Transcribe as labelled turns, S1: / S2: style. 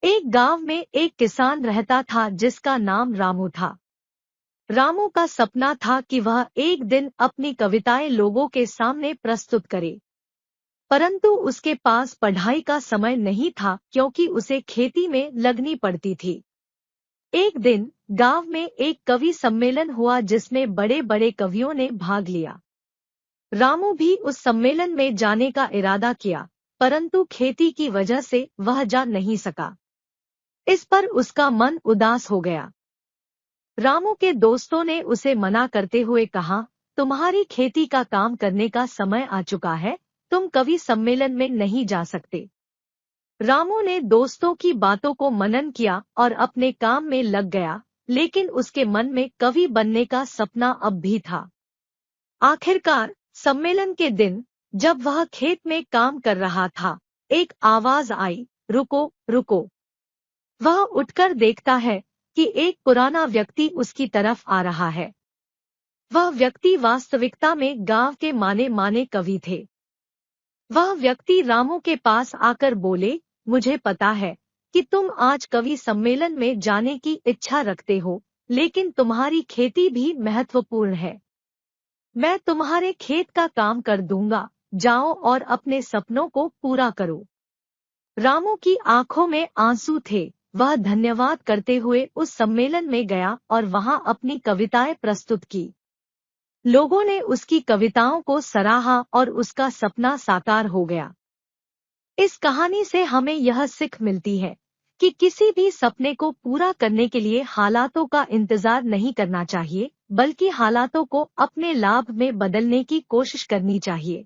S1: एक गांव में एक किसान रहता था जिसका नाम रामू था। रामू का सपना था कि वह एक दिन अपनी कविताएं लोगों के सामने प्रस्तुत करे, परंतु उसके पास पढ़ाई का समय नहीं था क्योंकि उसे खेती में लगनी पड़ती थी। एक दिन गांव में एक कवि सम्मेलन हुआ जिसमें बड़े बड़े कवियों ने भाग लिया। रामू भी उस सम्मेलन में जाने का इरादा किया, परंतु खेती की वजह से वह जा नहीं सका। इस पर उसका मन उदास हो गया। रामू के दोस्तों ने उसे मना करते हुए कहा, तुम्हारी खेती का काम करने का समय आ चुका है, तुम कवि सम्मेलन में नहीं जा सकते। रामू ने दोस्तों की बातों को मनन किया और अपने काम में लग गया, लेकिन उसके मन में कवि बनने का सपना अब भी था। आखिरकार सम्मेलन के दिन जब वह खेत में काम कर रहा था, एक आवाज आई, रुको रुको। वह उठकर देखता है कि एक पुराना व्यक्ति उसकी तरफ आ रहा है। वह व्यक्ति वास्तविकता में गांव के माने माने कवि थे। वह व्यक्ति रामू के पास आकर बोले, मुझे पता है कि तुम आज कवि सम्मेलन में जाने की इच्छा रखते हो, लेकिन तुम्हारी खेती भी महत्वपूर्ण है। मैं तुम्हारे खेत का काम कर दूंगा, जाओ और अपने सपनों को पूरा करो। रामू की आंखों में आंसू थे। वह धन्यवाद करते हुए उस सम्मेलन में गया और वहां अपनी कविताएं प्रस्तुत की। लोगों ने उसकी कविताओं को सराहा और उसका सपना साकार हो गया। इस कहानी से हमें यह सीख मिलती है कि किसी भी सपने को पूरा करने के लिए हालातों का इंतजार नहीं करना चाहिए, बल्कि हालातों को अपने लाभ में बदलने की कोशिश करनी चाहिए।